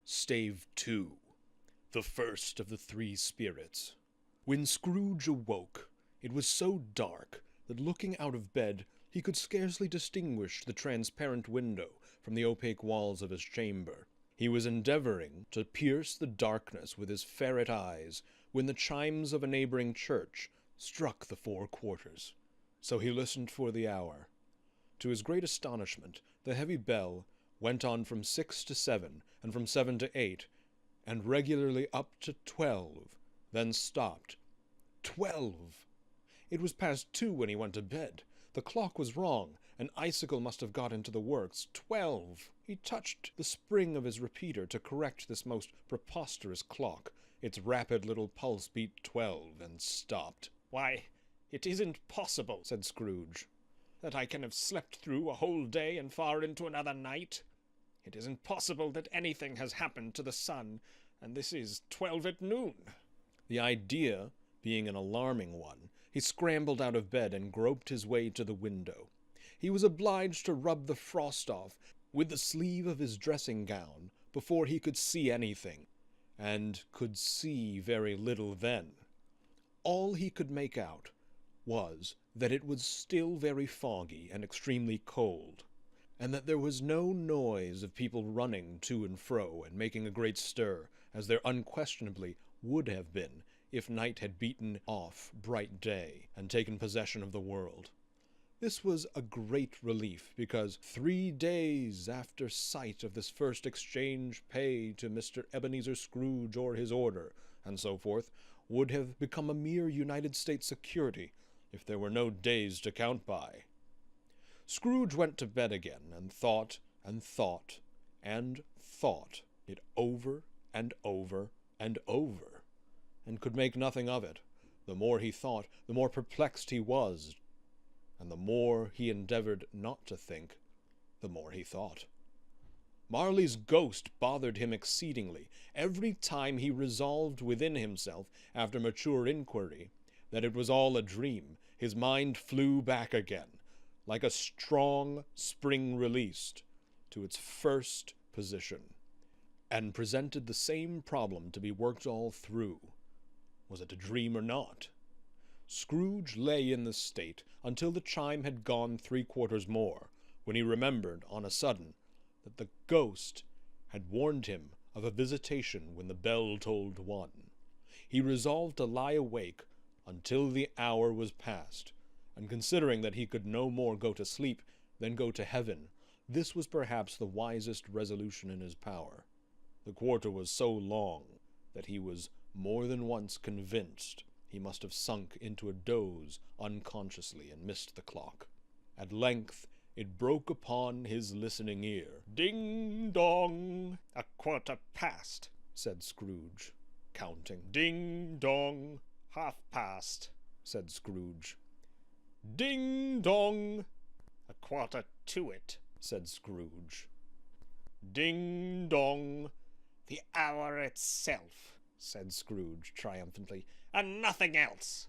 Stave 2. The first of the three spirits. When Scrooge awoke, it was so dark that looking out of bed he could scarcely distinguish the transparent window from the opaque walls of his chamber. He was endeavoring to pierce the darkness with his ferret eyes when the chimes of a neighboring church struck the 4 quarters. So he listened for the hour. To his great astonishment, the heavy bell went on from 6 to 7, and from 7 to 8, and regularly up to 12, then stopped. 12! It was past 2 when he went to bed. The clock was wrong. An icicle must have got into the works. 12! He touched the spring of his repeater to correct this most preposterous clock. Its rapid little pulse beat 12, and stopped. "Why, it isn't possible," said Scrooge, "that I can have slept through a whole day and far into another night. It isn't possible that anything has happened to the sun, and this is 12 at noon." The idea being an alarming one, he scrambled out of bed and groped his way to the window. He was obliged to rub the frost off with the sleeve of his dressing gown before he could see anything, and could see very little then. All he could make out was that it was still very foggy and extremely cold, and that there was no noise of people running to and fro and making a great stir, as there unquestionably would have been if night had beaten off bright day and taken possession of the world. This was a great relief, because 3 days after sight of this first exchange pay to Mr. Ebenezer Scrooge or his order, and so forth, would have become a mere United States security, if there were no days to count by. Scrooge went to bed again, and thought, and thought, and thought it over, and over, and over, and could make nothing of it. The more he thought, the more perplexed he was, and the more he endeavored not to think, the more he thought. Marley's ghost bothered him exceedingly. Every time he resolved within himself, after mature inquiry, that it was all a dream, his mind flew back again, like a strong spring released, to its first position, and presented the same problem to be worked all through. Was it a dream or not? Scrooge lay in this state until the chime had gone 3/4 more, when he remembered, on a sudden, that the ghost had warned him of a visitation when the bell tolled 1. He resolved to lie awake until the hour was past, and considering that he could no more go to sleep than go to heaven, this was perhaps the wisest resolution in his power. The quarter was so long that he was more than once convinced he must have sunk into a doze unconsciously and missed the clock. At length it broke upon his listening ear. "Ding dong!" "A quarter past," said Scrooge, counting. "Ding dong! Half-past," said Scrooge. "Ding dong! A quarter to it," said Scrooge. "Ding dong! The hour itself," said Scrooge triumphantly, "and nothing else."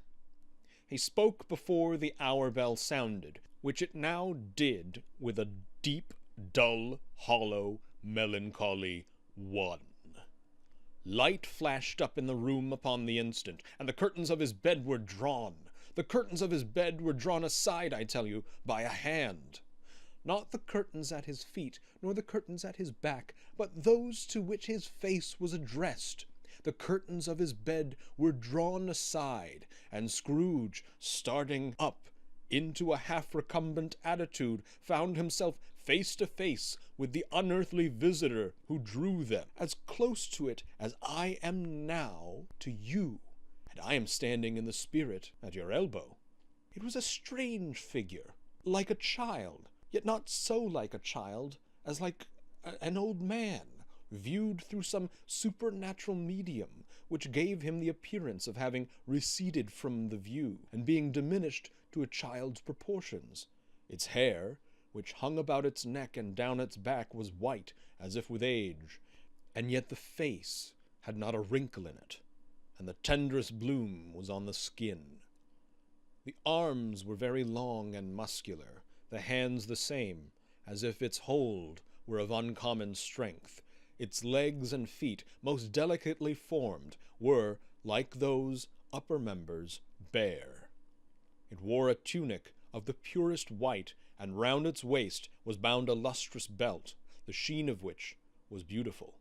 He spoke before the hour bell sounded, which it now did with a deep, dull, hollow, melancholy 1. Light flashed up in the room upon the instant, and the curtains of his bed were drawn. The curtains of his bed were drawn aside, I tell you, by a hand. Not the curtains at his feet, nor the curtains at his back, but those to which his face was addressed. The curtains of his bed were drawn aside, and Scrooge, starting up into a half-recumbent attitude, found himself face to face with the unearthly visitor who drew them, as close to it as I am now to you, and I am standing in the spirit at your elbow. It was a strange figure, like a child, yet not so like a child as like an old man, viewed through some supernatural medium, which gave him the appearance of having receded from the view, and being diminished to a child's proportions. Its hair, which hung about its neck and down its back, was white, as if with age, and yet the face had not a wrinkle in it, and the tenderest bloom was on the skin. The arms were very long and muscular, the hands the same, as if its hold were of uncommon strength, Its legs and feet, most delicately formed, were, like those upper members, bare. It wore a tunic of the purest white, and round its waist was bound a lustrous belt, the sheen of which was beautiful.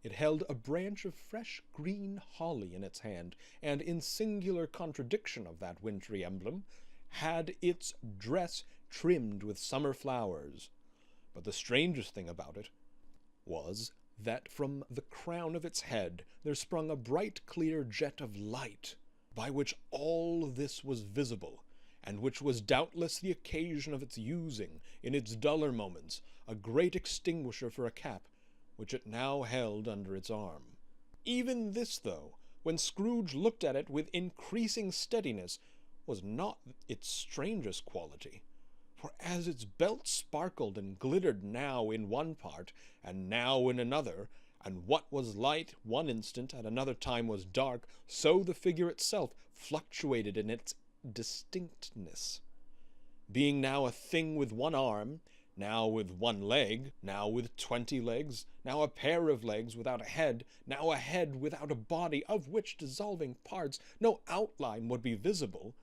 It held a branch of fresh green holly in its hand, and, in singular contradiction of that wintry emblem, had its dress trimmed with summer flowers. But the strangest thing about it was that from the crown of its head there sprung a bright clear jet of light, by which all this was visible, and which was doubtless the occasion of its using, in its duller moments, a great extinguisher for a cap, which it now held under its arm. Even this, though, when Scrooge looked at it with increasing steadiness, was not its strangest quality, for as its belt sparkled and glittered now in one part, and now in another, and what was light one instant at another time was dark, so the figure itself fluctuated in its distinctness, being now a thing with one arm, now with one leg, now with 20 legs, now a pair of legs without a head, now a head without a body, of which dissolving parts no outline would be visible,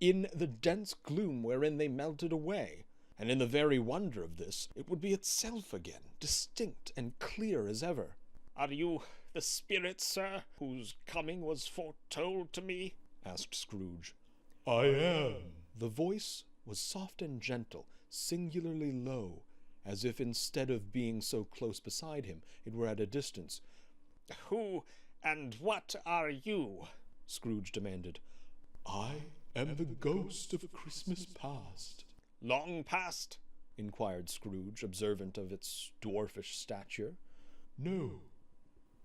in the dense gloom wherein they melted away, and in the very wonder of this, it would be itself again, distinct and clear as ever. "Are you the spirit, sir, whose coming was foretold to me?" asked Scrooge. "I am." The voice was soft and gentle, singularly low, as if instead of being so close beside him, it were at a distance. "Who and what are you?" Scrooge demanded. "I am the ghost of Christmas past." "Long past?" inquired Scrooge, observant of its dwarfish stature. "No,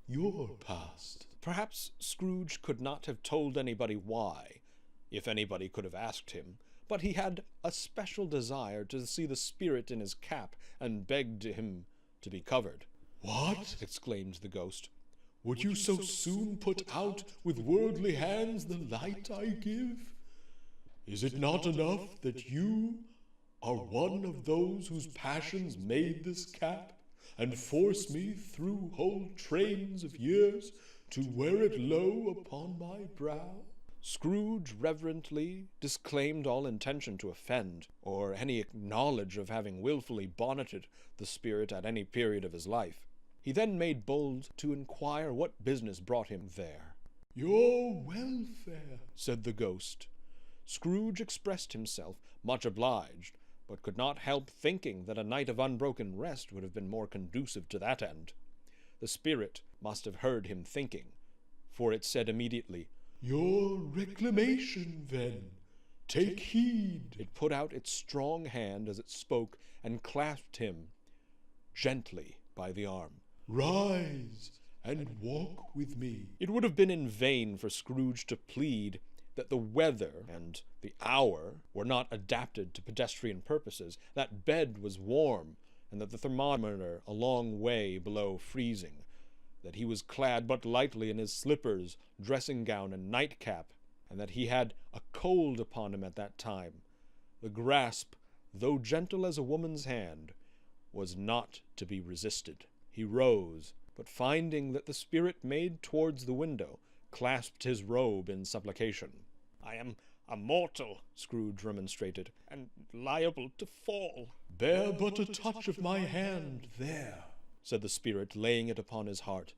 your past." Perhaps Scrooge could not have told anybody why, if anybody could have asked him, but he had a special desire to see the spirit in his cap, and begged him to be covered. "What?" exclaimed the ghost. "Would you so soon put out with worldly hands the light I give? Is it not enough that you are one of those whose passions made this cap, and force me through whole trains of years to wear it low upon my brow?" Scrooge reverently disclaimed all intention to offend, or any knowledge of having wilfully bonneted the spirit at any period of his life. He then made bold to inquire what business brought him there. "Your welfare," said the ghost. Scrooge expressed himself much obliged, but could not help thinking that a night of unbroken rest would have been more conducive to that end. The spirit must have heard him thinking, for it said immediately, "Your reclamation, then. Take heed." It put out its strong hand as it spoke, and clasped him gently by the arm. "Rise and walk with me." It would have been in vain for Scrooge to plead that the weather and the hour were not adapted to pedestrian purposes, that bed was warm, and that the thermometer a long way below freezing, that he was clad but lightly in his slippers, dressing-gown, and nightcap, and that he had a cold upon him at that time. The grasp, though gentle as a woman's hand, was not to be resisted. He rose, but finding that the spirit made towards the window, clasped his robe in supplication. "I am a mortal," Scrooge remonstrated, "and liable to fall." "Bear but a touch of my hand there," said the spirit, laying it upon his heart,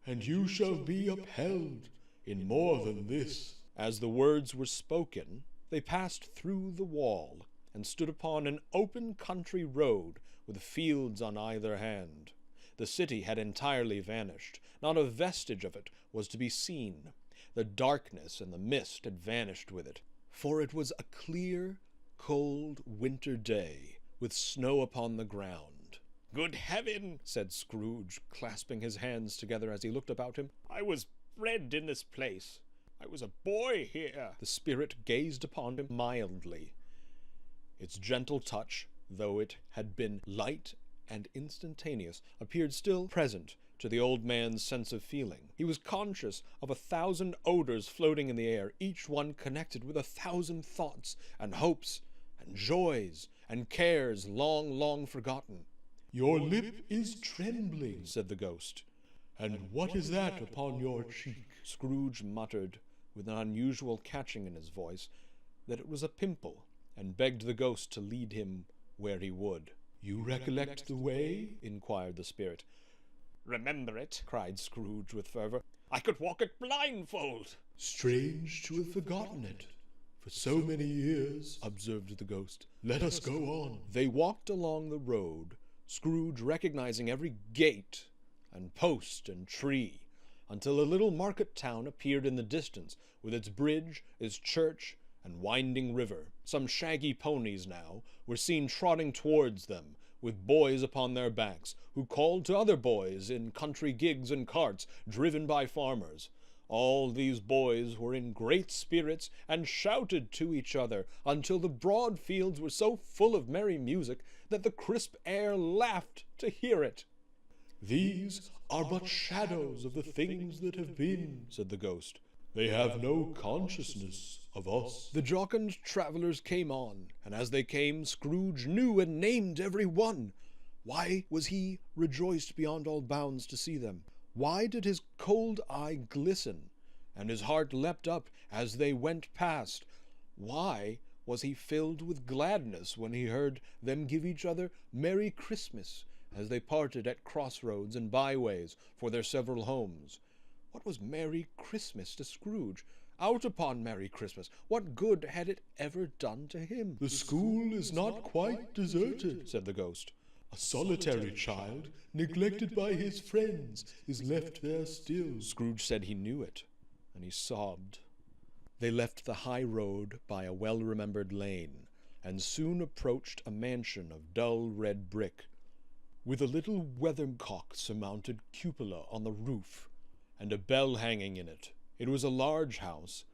"and you shall be upheld in more than this." As the words were spoken, they passed through the wall, and stood upon an open country road, with fields on either hand. The city had entirely vanished. Not a vestige of it was to be seen. The darkness and the mist had vanished with it, for it was a clear, cold winter day, with snow upon the ground. "Good heaven!" said Scrooge, clasping his hands together as he looked about him. "I was bred in this place. I was a boy here." The spirit gazed upon him mildly. Its gentle touch, though it had been light and instantaneous, appeared still present to the old man's sense of feeling. He was conscious of 1,000 odors floating in the air, each one connected with 1,000 thoughts and hopes and joys and cares long, long forgotten. Your lip is trembling, said the ghost. And what is that upon your cheek? Scrooge muttered, with an unusual catching in his voice, that it was a pimple, and begged the ghost to lead him where he would. You recollect the way? Inquired the spirit. Remember it? Cried Scrooge with fervor. I could walk it blindfold. Strange to have forgotten it. For so many years, observed the ghost. Let us go on. They walked along the road, Scrooge recognizing every gate and post and tree, until a little market town appeared in the distance, with its bridge, its church, and winding river. Some shaggy ponies now were seen trotting towards them, with boys upon their backs, who called to other boys in country gigs and carts driven by farmers. All these boys were in great spirits, and shouted to each other, until the broad fields were so full of merry music that the crisp air laughed to hear it. These are but shadows of the things that have been, said the ghost. They have no consciousness of us. The jocund travellers came on, and as they came, Scrooge knew and named every one. Why was he rejoiced beyond all bounds to see them? Why did his cold eye glisten, and his heart leapt up as they went past? Why was he filled with gladness when he heard them give each other Merry Christmas as they parted at crossroads and byways for their several homes? What was Merry Christmas to Scrooge? Out upon Merry Christmas! What good had it ever done to him? The school is not quite deserted, said the ghost. A solitary child, neglected by his friends, is left there still. Scrooge said he knew it, and he sobbed. They left the high road by a well-remembered lane, and soon approached a mansion of dull red brick, with a little weathercock-surmounted cupola on the roof, and a bell hanging in it. It was a large house,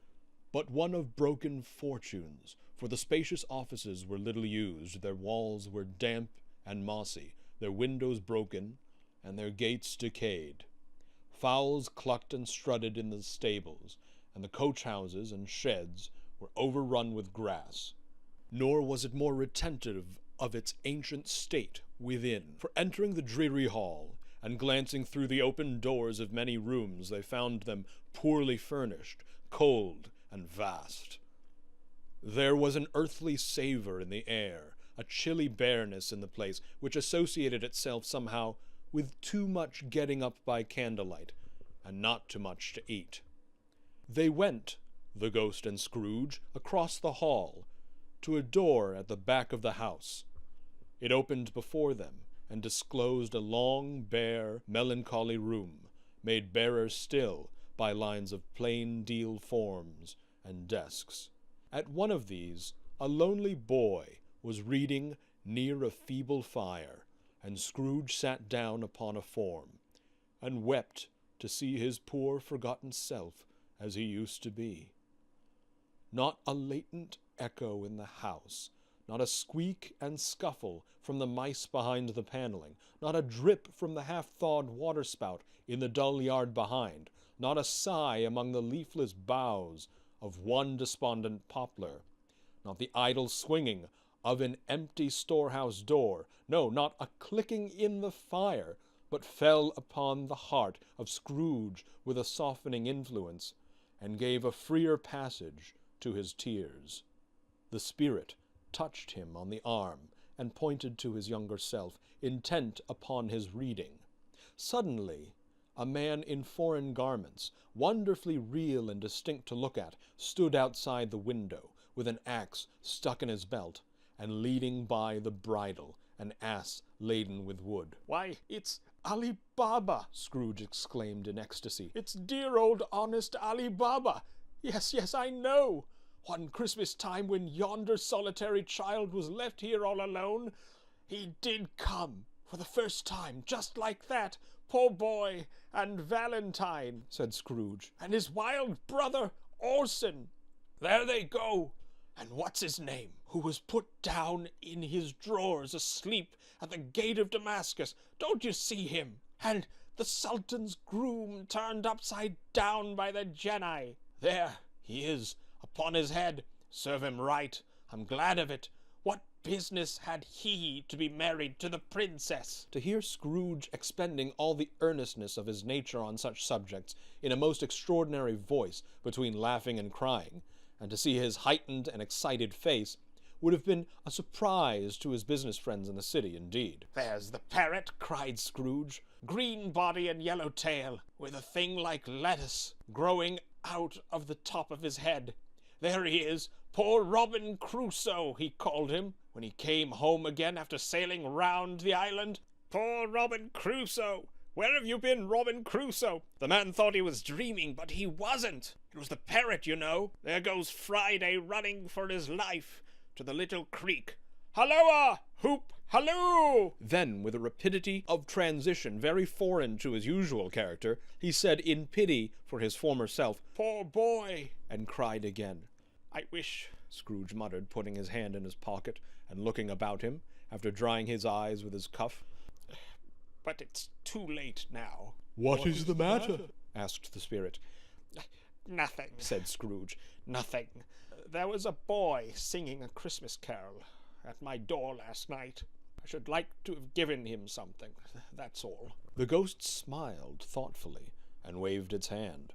but one of broken fortunes, for the spacious offices were little used, their walls were damp and mossy, their windows broken, and their gates decayed. Fowls clucked and strutted in the stables, and the coach-houses and sheds were overrun with grass. Nor was it more retentive of its ancient state within, for entering the dreary hall, and glancing through the open doors of many rooms, they found them poorly furnished, cold, and vast. There was an earthly savour in the air, a chilly bareness in the place, which associated itself somehow with too much getting up by candlelight, and not too much to eat. They went, the ghost and Scrooge, across the hall, to a door at the back of the house. It opened before them, and disclosed a long, bare, melancholy room, made barer still by lines of plain deal forms and desks. At one of these, a lonely boy was reading near a feeble fire, and Scrooge sat down upon a form, and wept to see his poor forgotten self as he used to be. Not a latent echo in the house, not a squeak and scuffle from the mice behind the paneling, not a drip from the half-thawed waterspout in the dull yard behind, not a sigh among the leafless boughs of one despondent poplar, not the idle swinging of an empty storehouse door, no, not a clicking in the fire, but fell upon the heart of Scrooge with a softening influence, and gave a freer passage to his tears. The spirit touched him on the arm, and pointed to his younger self, intent upon his reading. Suddenly, a man in foreign garments, wonderfully real and distinct to look at, stood outside the window, with an axe stuck in his belt, and leading by the bridle an ass laden with wood. Why, it's Ali Baba! Scrooge exclaimed in ecstasy. It's dear old honest Ali Baba! Yes, I know! One Christmas time, when yonder solitary child was left here all alone, he did come, for the first time, just like that, poor boy, and Valentine, said Scrooge, and his wild brother, Orson. There they go! And what's his name, who was put down in his drawers asleep at the gate of Damascus? Don't you see him? And the Sultan's groom turned upside down by the Genii. There he is, upon his head. Serve him right. I'm glad of it. What business had he to be married to the princess? To hear Scrooge expending all the earnestness of his nature on such subjects in a most extraordinary voice between laughing and crying, and to see his heightened and excited face, would have been a surprise to his business friends in the city, indeed. "There's the parrot," cried Scrooge. "Green body and yellow tail, with a thing like lettuce growing out of the top of his head. There he is, poor Robin Crusoe, he called him, when he came home again after sailing round the island. Poor Robin Crusoe! Where have you been, Robin Crusoe? The man thought he was dreaming, but he wasn't. It was the parrot, you know. There goes Friday running for his life to the little creek. Halloa! Hoop! Halloo!" Then, with a rapidity of transition very foreign to his usual character, he said in pity for his former self, "Poor boy!" and cried again. "I wish," Scrooge muttered, putting his hand in his pocket and looking about him, after drying his eyes with his cuff. "but it's too late now." What is the matter? Asked the spirit. "Nothing," Said Scrooge. "nothing. There was a boy singing a Christmas carol at my door last night. I should like to have given him something, that's all." The ghost smiled thoughtfully and waved its hand,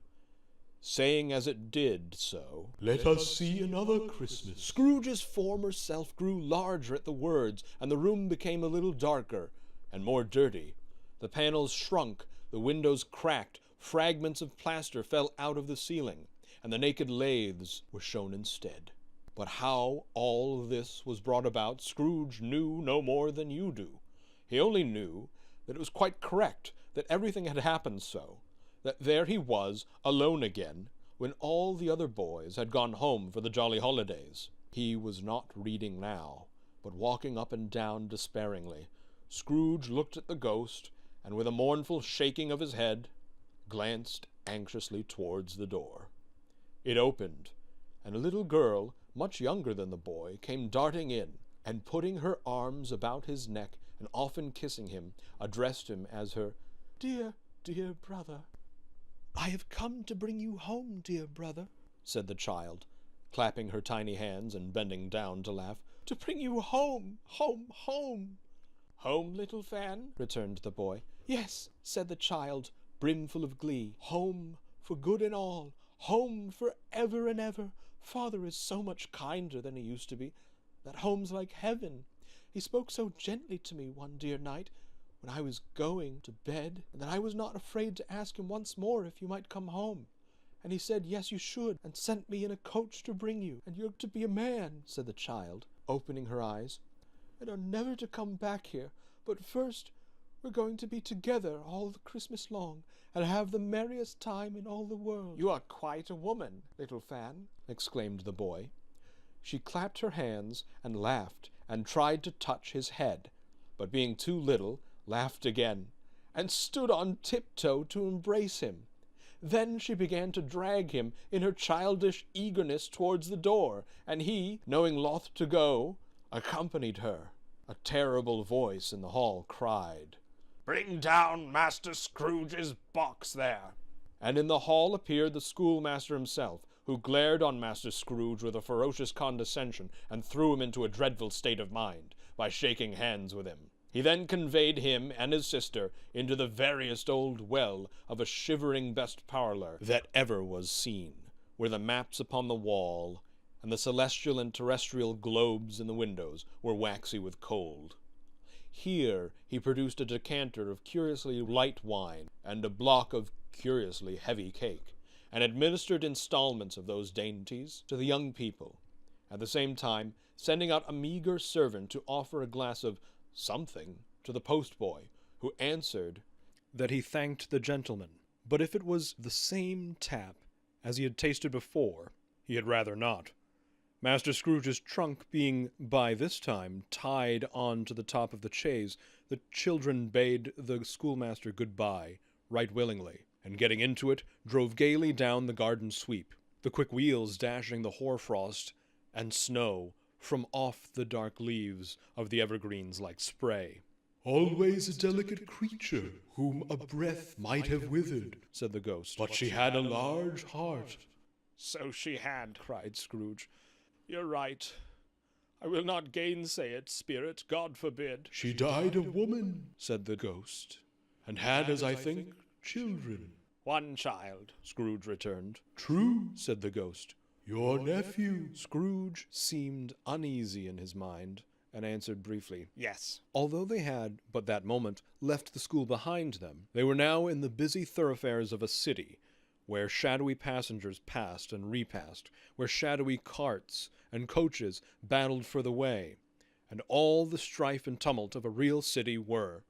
saying as it did so, Let us see another Christmas. Scrooge's former self grew larger at the words, and the room became a little darker and more dirty. The panels shrunk, the windows cracked, fragments of plaster fell out of the ceiling, and the naked laths were shown instead. But how all this was brought about, Scrooge knew no more than you do. He only knew that it was quite correct, that everything had happened so, that there he was, alone again, when all the other boys had gone home for the jolly holidays. He was not reading now, but walking up and down despairingly. Scrooge looked at the ghost, and with a mournful shaking of his head, glanced anxiously towards the door. It opened, and a little girl, much younger than the boy, came darting in, and putting her arms about his neck, and often kissing him, addressed him as her dear, dear brother. "I have come to bring you home, dear brother," said the child, clapping her tiny hands and bending down to laugh. "To bring you home, home, home." "Home, little Fan?" returned the boy. "Yes," said the child, brimful of glee. "Home for good and all, home for ever and ever. Father is so much kinder than he used to be. That home's like heaven. He spoke so gently to me one dear night when I was going to bed, that I was not afraid to ask him once more if you might come home. And he said, yes, you should, and sent me in a coach to bring you. And you're to be a man," said the child, opening her eyes, "and are never to come back here. But first, we're going to be together all the Christmas long, and have the merriest time in all the world." "You are quite a woman, little Fan," exclaimed the boy. She clapped her hands and laughed, and tried to touch his head, but being too little, laughed again, and stood on tiptoe to embrace him. Then she began to drag him in her childish eagerness towards the door, and he, knowing loth to go, accompanied her. A terrible voice in the hall cried, "Bring down Master Scrooge's box there." and in the hall appeared the schoolmaster himself, who glared on Master Scrooge with a ferocious condescension, and threw him into a dreadful state of mind by shaking hands with him. He then conveyed him and his sister into the veriest old well of a shivering best parlour that ever was seen, where the maps upon the wall and the celestial and terrestrial globes in the windows were waxy with cold. Here he produced a decanter of curiously light wine and a block of curiously heavy cake, and administered installments of those dainties to the young people, at the same time sending out a meagre servant to offer a glass of something to the postboy, who answered that he thanked the gentleman, but if it was the same tap as he had tasted before, he had rather not. Master Scrooge's trunk being by this time tied on to the top of the chaise, the children bade the schoolmaster good-bye right willingly, and getting into it, drove gaily down the garden sweep, the quick wheels dashing the hoarfrost and snow from off the dark leaves of the evergreens like spray. Always a delicate creature, whom a breath might have withered, said the ghost. but she had a large heart. "So she had," cried Scrooge. "You're right. I will not gainsay it, spirit, God forbid. She died a woman, said the ghost, and had, as I think, children. One child, Scrooge returned. True, said the ghost. Your nephew. Scrooge seemed uneasy in his mind, and answered briefly, Yes. Although they had, but that moment, left the school behind them, they were now in the busy thoroughfares of a city, where shadowy passengers passed and repassed, where shadowy carts and coaches battled for the way, and all the strife and tumult of a real city were.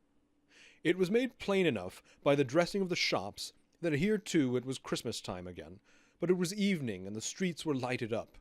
It was made plain enough by the dressing of the shops that here too it was Christmas time again, but it was evening and the streets were lighted up.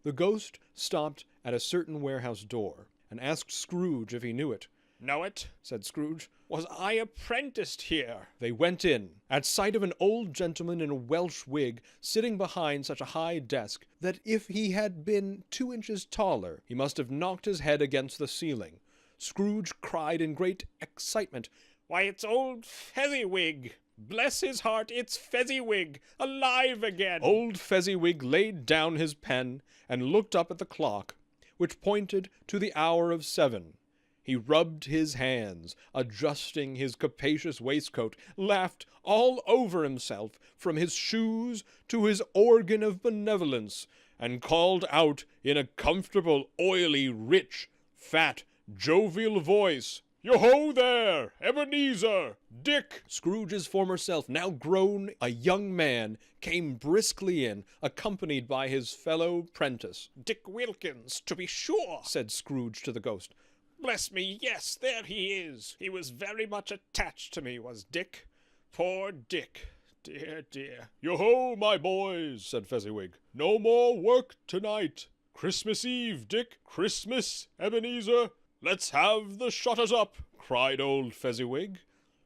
The ghost stopped at a certain warehouse door, and asked Scrooge if he knew it. Know it? Said Scrooge. Was I apprenticed here? They went in, at sight of an old gentleman in a Welsh wig sitting behind such a high desk that if he had been 2 inches taller, he must have knocked his head against the ceiling. Scrooge cried in great excitement, Why, it's old Fezziwig! Bless his heart, it's Fezziwig! Alive again! Old Fezziwig laid down his pen and looked up at the clock, which pointed to the hour of 7. He rubbed his hands, adjusting his capacious waistcoat, laughed all over himself, from his shoes to his organ of benevolence, and called out in a comfortable, oily, rich, fat, jovial voice, Yo-ho there, Ebenezer, Dick! Scrooge's former self, now grown a young man, came briskly in, accompanied by his fellow prentice. Dick Wilkins, to be sure, said Scrooge to the ghost. Bless me, yes, there he is. He was very much attached to me, was Dick. Poor Dick. Dear, dear. Yo-ho, my boys, said Fezziwig. No more work tonight. Christmas Eve, Dick. Christmas, Ebenezer. Let's have the shutters up, cried old Fezziwig,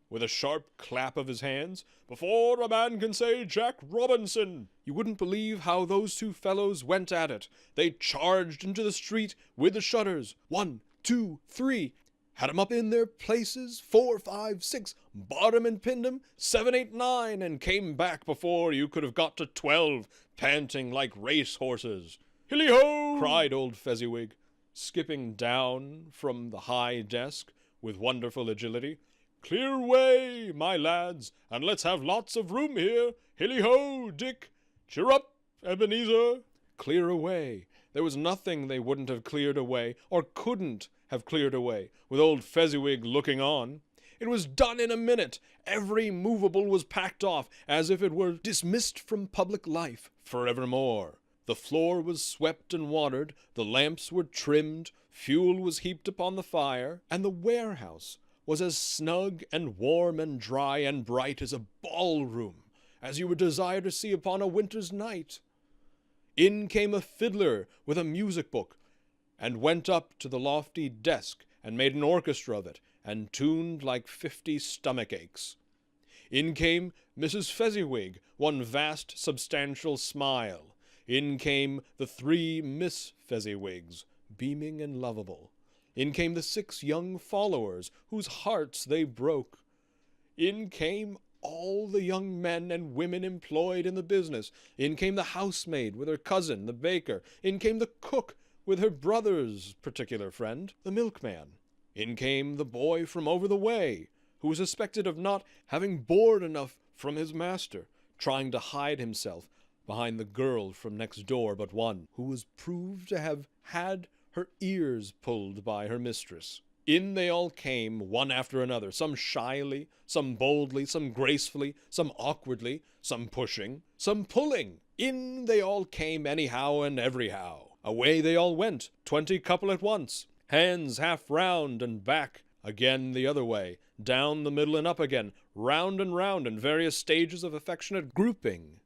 with a sharp clap of his hands, before a man can say Jack Robinson. You wouldn't believe how those 2 fellows went at it. They charged into the street with the shutters. 1, 2, 3. Had 'em up in their places. 4, 5, 6. Barred 'em and pinned 'em. 7, 8, 9. And came back before you could have got to 12, panting like race horses. Hilly-ho! cried old Fezziwig, skipping down from the high desk with wonderful agility. Clear away, my lads, and let's have lots of room here. Hilly-ho, Dick. Cheer up, Ebenezer. Clear away. There was nothing they wouldn't have cleared away, or couldn't have cleared away, with old Fezziwig looking on. It was done in a minute. Every movable was packed off, as if it were dismissed from public life forevermore. The floor was swept and watered, the lamps were trimmed, fuel was heaped upon the fire, and the warehouse was as snug and warm and dry and bright as a ballroom, as you would desire to see upon a winter's night. In came a fiddler with a music book, and went up to the lofty desk, and made an orchestra of it, and tuned like 50 stomach aches. In came Mrs. Fezziwig, one vast substantial smile. In came the 3 Miss Fezziwigs, beaming and lovable. In came the 6 young followers, whose hearts they broke. In came all the young men and women employed in the business. In came the housemaid with her cousin, the baker. In came the cook with her brother's particular friend, the milkman. In came the boy from over the way, who was suspected of not having board enough from his master, trying to hide himself behind the girl from next door but one, who was proved to have had her ears pulled by her mistress. In they all came, one after another, some shyly, some boldly, some gracefully, some awkwardly, some pushing, some pulling. In they all came anyhow and everyhow. Away they all went, 20 couple at once, hands half round and back, again the other way, down the middle and up again, round and round in various stages of affectionate grouping.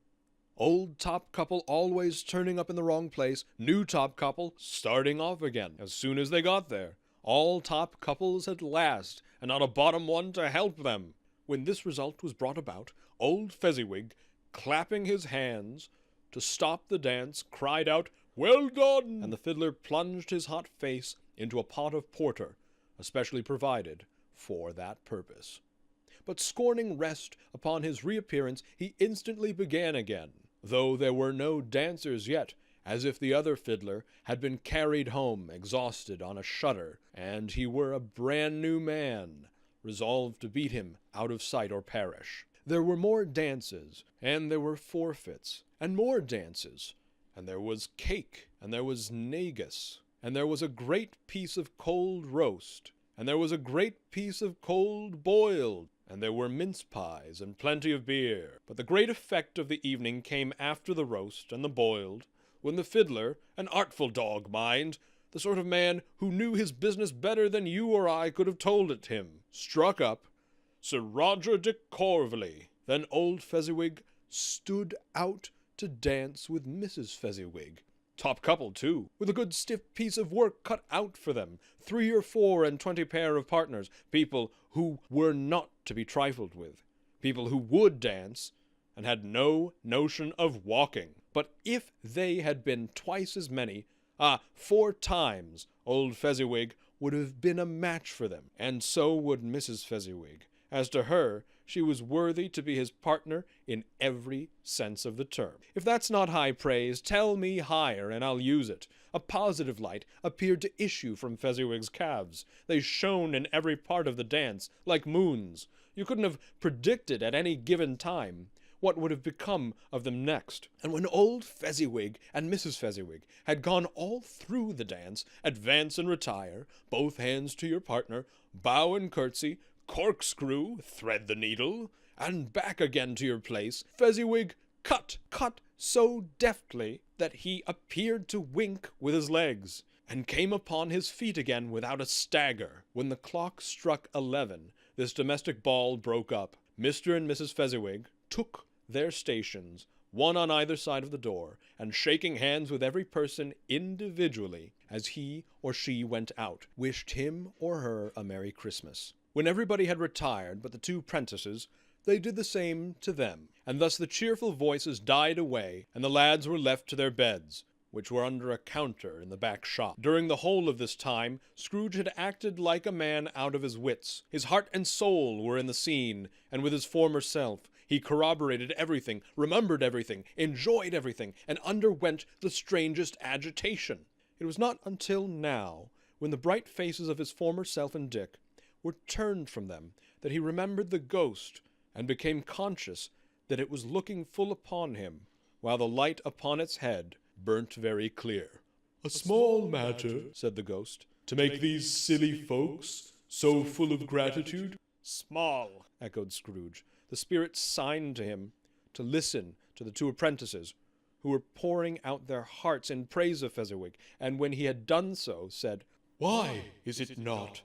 Old top couple always turning up in the wrong place, new top couple starting off again as soon as they got there. All top couples at last, and not a bottom one to help them. When this result was brought about, old Fezziwig, clapping his hands to stop the dance, cried out, Well done! And the fiddler plunged his hot face into a pot of porter, especially provided for that purpose. But scorning rest upon his reappearance, he instantly began again, though there were no dancers yet, as if the other fiddler had been carried home exhausted on a shutter, and he were a brand new man, resolved to beat him out of sight or perish. There were more dances, and there were forfeits, and more dances, and there was cake, and there was negus, and there was a great piece of cold roast, and there was a great piece of cold boiled, and there were mince pies and plenty of beer. But the great effect of the evening came after the roast and the boiled, when the fiddler, an artful dog, mind, the sort of man who knew his business better than you or I could have told it him, struck up Sir Roger de Coverley. Then old Fezziwig stood out to dance with Mrs. Fezziwig. Top couple, too, with a good stiff piece of work cut out for them, 3 or 4 and 20 pair of partners, people who were not to be trifled with, people who would dance, and had no notion of walking. But if they had been twice as many, 4 times, old Fezziwig would have been a match for them, and so would Mrs. Fezziwig. As to her, she was worthy to be his partner in every sense of the term. If that's not high praise, tell me higher, and I'll use it. A positive light appeared to issue from Fezziwig's calves. They shone in every part of the dance, like moons. You couldn't have predicted at any given time what would have become of them next. And when old Fezziwig and Mrs. Fezziwig had gone all through the dance, advance and retire, both hands to your partner, bow and curtsy, corkscrew, thread the needle, and back again to your place, Fezziwig cut so deftly that he appeared to wink with his legs, and came upon his feet again without a stagger. When the clock struck 11, this domestic ball broke up. Mr. and Mrs. Fezziwig took their stations, one on either side of the door, and shaking hands with every person individually as he or she went out, wished him or her a Merry Christmas. When everybody had retired but the 2 prentices, they did the same to them, and thus the cheerful voices died away, and the lads were left to their beds, which were under a counter in the back shop. During the whole of this time, Scrooge had acted like a man out of his wits. His heart and soul were in the scene, and with his former self, he corroborated everything, remembered everything, enjoyed everything, and underwent the strangest agitation. It was not until now, when the bright faces of his former self and Dick were turned from them, that he remembered the ghost, and became conscious that it was looking full upon him, while the light upon its head burnt very clear. "A small matter," said the ghost, "to make these silly folks so full of gratitude." Small, echoed Scrooge. The spirit signed to him to listen to the 2 apprentices, who were pouring out their hearts in praise of Fezziwig, and when he had done so, said, "Why is it not?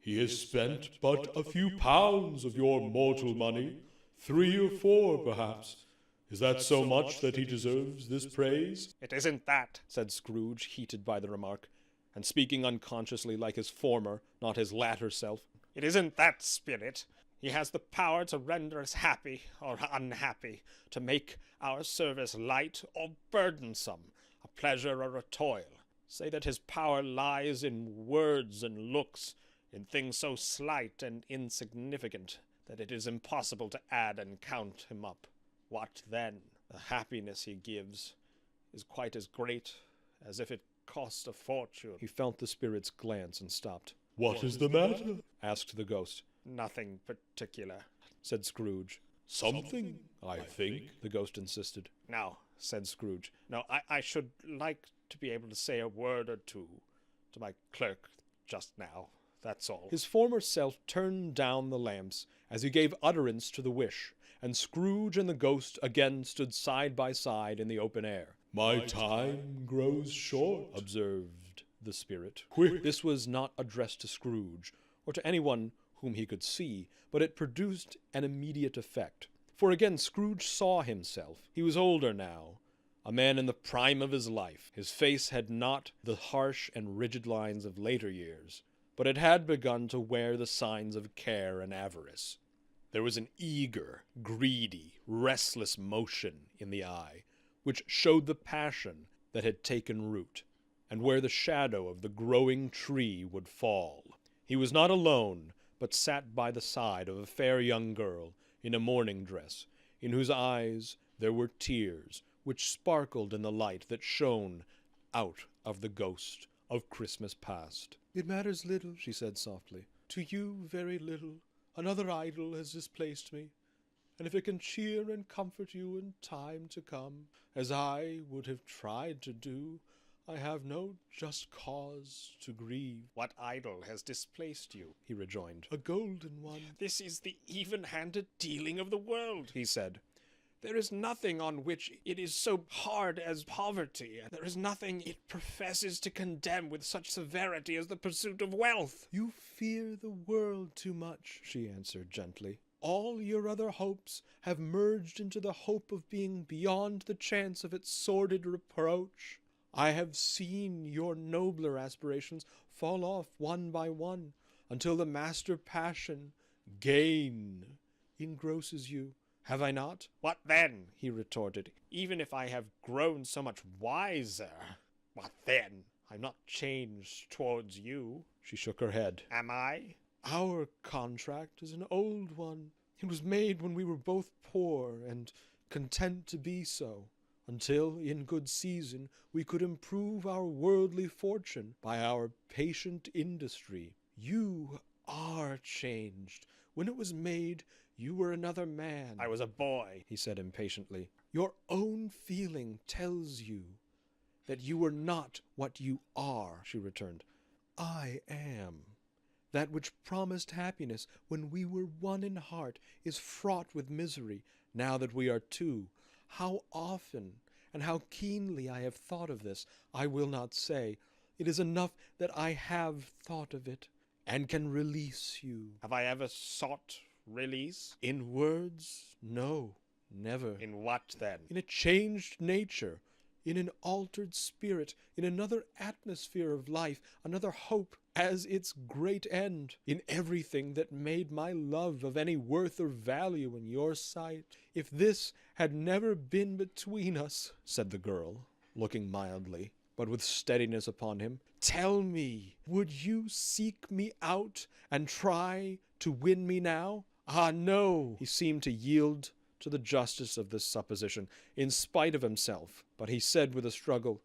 He has spent but a few pounds of your mortal money, 3 or 4 perhaps. Is that so much that he deserves this praise?" it isn't that, said Scrooge, heated by the remark, and speaking unconsciously like his former, not his latter self. It isn't that, Spirit. He has the power to render us happy or unhappy, to make our service light or burdensome, a pleasure or a toil. Say that his power lies in words and looks, in things so slight and insignificant that it is impossible to add and count him up. What then? The happiness he gives is quite as great as if it cost a fortune. He felt the spirit's glance and stopped. "What is the matter?" asked the ghost. Nothing particular, said Scrooge. "Something, I think," the ghost insisted. No, said Scrooge. No, I should like to be able to say a word or two to my clerk just now. That's all. His former self turned down the lamps as he gave utterance to the wish, and Scrooge and the ghost again stood side by side in the open air. "My time grows short," observed the spirit. "Quick." This was not addressed to Scrooge, or to anyone whom he could see, but it produced an immediate effect. For again Scrooge saw himself. He was older now, a man in the prime of his life. His face had not the harsh and rigid lines of later years, but it had begun to wear the signs of care and avarice. There was an eager, greedy, restless motion in the eye, which showed the passion that had taken root, and where the shadow of the growing tree would fall. He was not alone, but sat by the side of a fair young girl in a mourning dress, in whose eyes there were tears, which sparkled in the light that shone out of the ghost of Christmas past. "It matters little," she said softly. "To you, very little. Another idol has displaced me, and if it can cheer and comfort you in time to come, as I would have tried to do, I have no just cause to grieve." "What idol has displaced you?" he rejoined. "A golden one." "This is the even-handed dealing of the world," he said. "There is nothing on which it is so hard as poverty, and there is nothing it professes to condemn with such severity as the pursuit of wealth." "You fear the world too much," she answered gently. "All your other hopes have merged into the hope of being beyond the chance of its sordid reproach. I have seen your nobler aspirations fall off one by one, until the master passion, gain, engrosses you. Have I not?" "What then?" he retorted. "Even if I have grown so much wiser, what then? I'm not changed towards you." She shook her head. "Am I?" "Our contract is an old one. It was made when we were both poor and content to be so, until, in good season, we could improve our worldly fortune by our patient industry. You are changed. When it was made, you were another man." "I was a boy," he said impatiently. "Your own feeling tells you that you were not what you are," she returned. "I am. That which promised happiness when we were one in heart is fraught with misery now that we are two. How often and how keenly I have thought of this, I will not say. It is enough that I have thought of it, and can release you." "Have I ever sought release?" "In words, no, never." "In what then?" "In a changed nature, in an altered spirit, in another atmosphere of life, another hope as its great end, in everything that made my love of any worth or value in your sight. If this had never been between us," said the girl, looking mildly, but with steadiness upon him, "tell me, would you seek me out and try to win me now? Ah, no!" He seemed to yield to the justice of this supposition, in spite of himself, but he said with a struggle,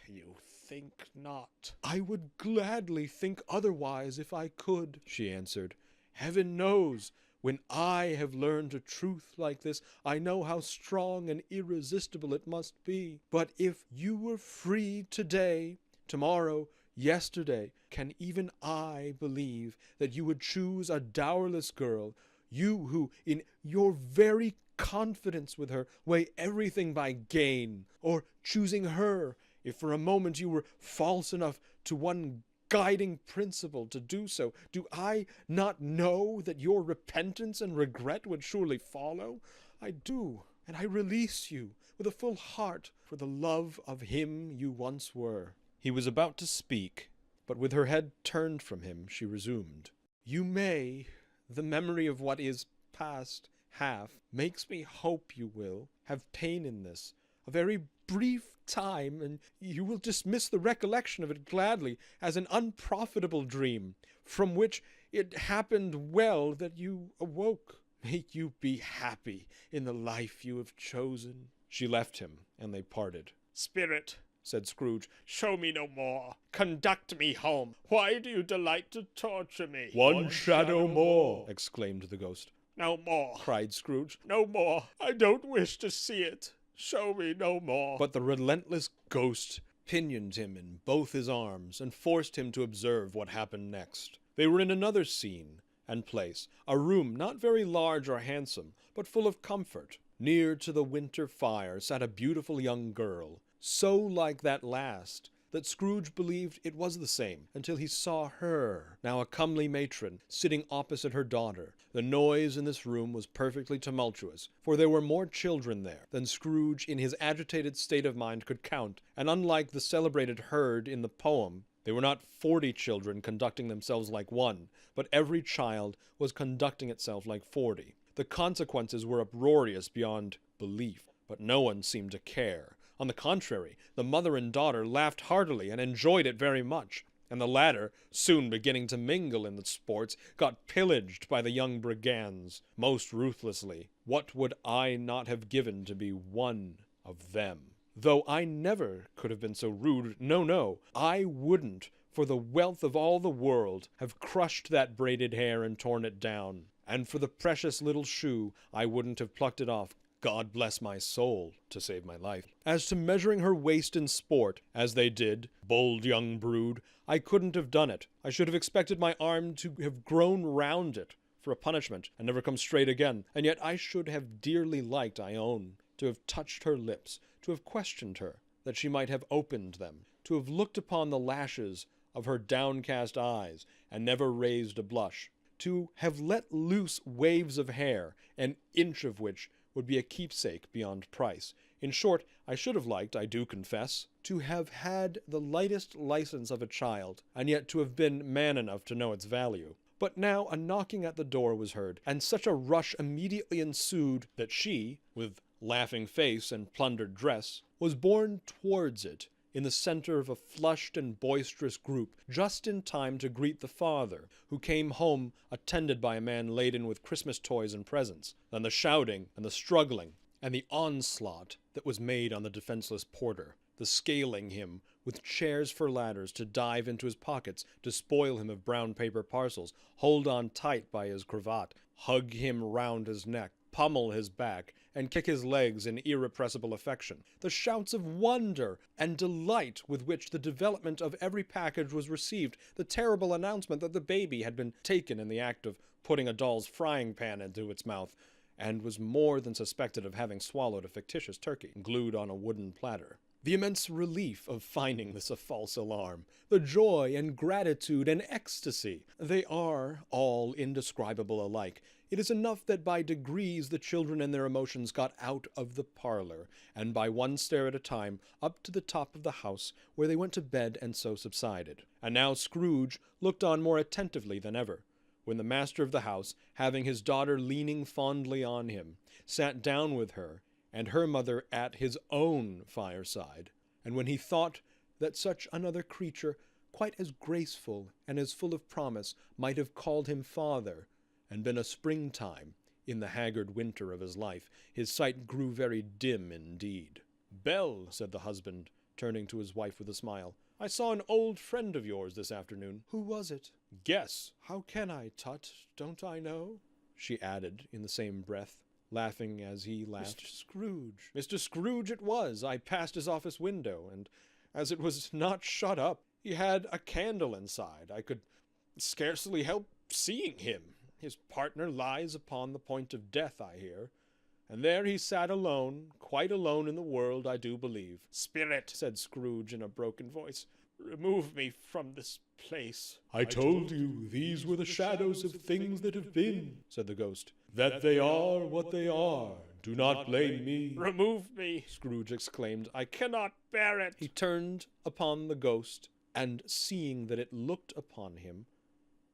"You think not?" "I would gladly think otherwise if I could," she answered. "Heaven knows, when I have learned a truth like this, I know how strong and irresistible it must be. But if you were free today, tomorrow, yesterday, can even I believe that you would choose a dowerless girl, you who, in your very confidence with her, weigh everything by gain, or choosing her, if for a moment you were false enough to one guiding principle to do so? Do I not know that your repentance and regret would surely follow? I do, and I release you with a full heart for the love of him you once were." He was about to speak, but with her head turned from him, she resumed, "You may, the memory of what is past makes me hope you will, have pain in this, a very brief time, and you will dismiss the recollection of it gladly as an unprofitable dream, from which it happened well that you awoke. May you be happy in the life you have chosen." She left him, and they parted. "Spirit," said Scrooge, "show me no more. Conduct me home. Why do you delight to torture me?" One shadow more, exclaimed the ghost. "No more," cried Scrooge. "no more. I don't wish to see it. Show me no more." But the relentless ghost pinioned him in both his arms and forced him to observe what happened next. They were in another scene and place, a room not very large or handsome, but full of comfort. Near to the winter fire sat a beautiful young girl, so like that last that Scrooge believed it was the same, until he saw her, now a comely matron, sitting opposite her daughter. The noise in this room was perfectly tumultuous, for there were more children there than Scrooge in his agitated state of mind could count, and unlike the celebrated herd in the poem, they were not 40 children conducting themselves like one, but every child was conducting itself like 40. The consequences were uproarious beyond belief, but no one seemed to care. On the contrary, the mother and daughter laughed heartily and enjoyed it very much, and the latter, soon beginning to mingle in the sports, got pillaged by the young brigands most ruthlessly. What would I not have given to be one of them. Though I never could have been so rude, no, I wouldn't, for the wealth of all the world, have crushed that braided hair and torn it down. And for the precious little shoe, I wouldn't have plucked it off, God bless my soul, to save my life. As to measuring her waist in sport, as they did, bold young brood, I couldn't have done it. I should have expected my arm to have grown round it for a punishment, and never come straight again. And yet I should have dearly liked, I own, to have touched her lips, to have questioned her, that she might have opened them, to have looked upon the lashes of her downcast eyes, and never raised a blush, to have let loose waves of hair, an inch of which would be a keepsake beyond price. In short, I should have liked, I do confess, to have had the lightest license of a child, and yet to have been man enough to know its value. But now a knocking at the door was heard, and such a rush immediately ensued that she, with laughing face and plundered dress, was borne towards it in the center of a flushed and boisterous group, just in time to greet the father, who came home attended by a man laden with Christmas toys and presents. Then the shouting and the struggling and the onslaught that was made on the defenseless porter, the scaling him with chairs for ladders to dive into his pockets, to spoil him of brown paper parcels, hold on tight by his cravat, hug him round his neck, pummel his back, and kick his legs in irrepressible affection. The shouts of wonder and delight with which the development of every package was received, the terrible announcement that the baby had been taken in the act of putting a doll's frying pan into its mouth, and was more than suspected of having swallowed a fictitious turkey, glued on a wooden platter. The immense relief of finding this a false alarm, the joy and gratitude and ecstasy, they are all indescribable alike. It is enough that by degrees the children and their emotions got out of the parlor, and by one stair at a time, up to the top of the house, where they went to bed and so subsided. And now Scrooge looked on more attentively than ever, when the master of the house, having his daughter leaning fondly on him, sat down with her, and her mother at his own fireside, and when he thought that such another creature, quite as graceful and as full of promise, might have called him father, and been a springtime in the haggard winter of his life, his sight grew very dim indeed. "Belle," said the husband, turning to his wife with a smile, "I saw an old friend of yours this afternoon." "Who was it?" "Guess." "How can I, Tut? Don't I know?" she added in the same breath, laughing as he laughed. "Mr. Scrooge." "Mr. Scrooge it was. I passed his office window, and as it was not shut up, he had a candle inside. I could scarcely help seeing him. His partner lies upon the point of death, I hear, and there he sat alone, quite alone in the world, I do believe." "Spirit," said Scrooge in a broken voice, "remove me from this place." I told you these were the shadows of things that have been, said the ghost. That they are what they are. Do not blame me. "Remove me," Scrooge exclaimed. "I cannot bear it." He turned upon the ghost, and seeing that it looked upon him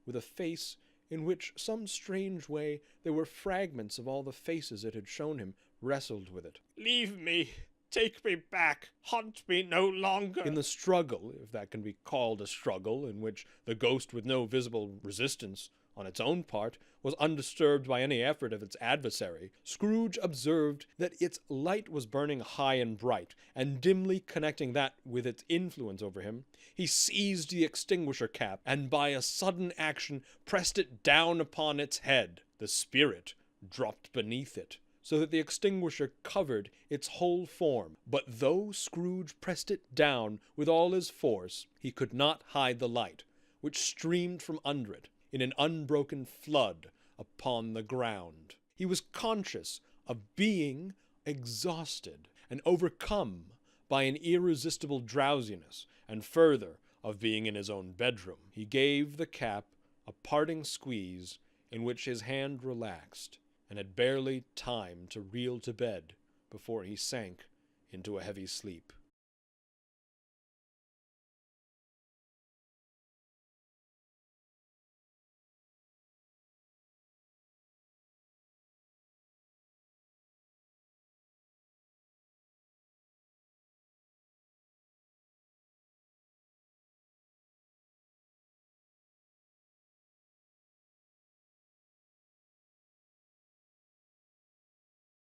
with a face in which some strange way there were fragments of all the faces it had shown him, wrestled with it. "Leave me. Take me back. Haunt me no longer." In the struggle, if that can be called a struggle, in which the ghost, with no visible resistance on its own part, was undisturbed by any effort of its adversary, Scrooge observed that its light was burning high and bright, and dimly connecting that with its influence over him, he seized the extinguisher cap, and by a sudden action pressed it down upon its head. The spirit dropped beneath it, so that the extinguisher covered its whole form. But though Scrooge pressed it down with all his force, he could not hide the light, which streamed from under it in an unbroken flood upon the ground. He was conscious of being exhausted and overcome by an irresistible drowsiness, and further, of being in his own bedroom. He gave the cap a parting squeeze, in which his hand relaxed, and had barely time to reel to bed before he sank into a heavy sleep.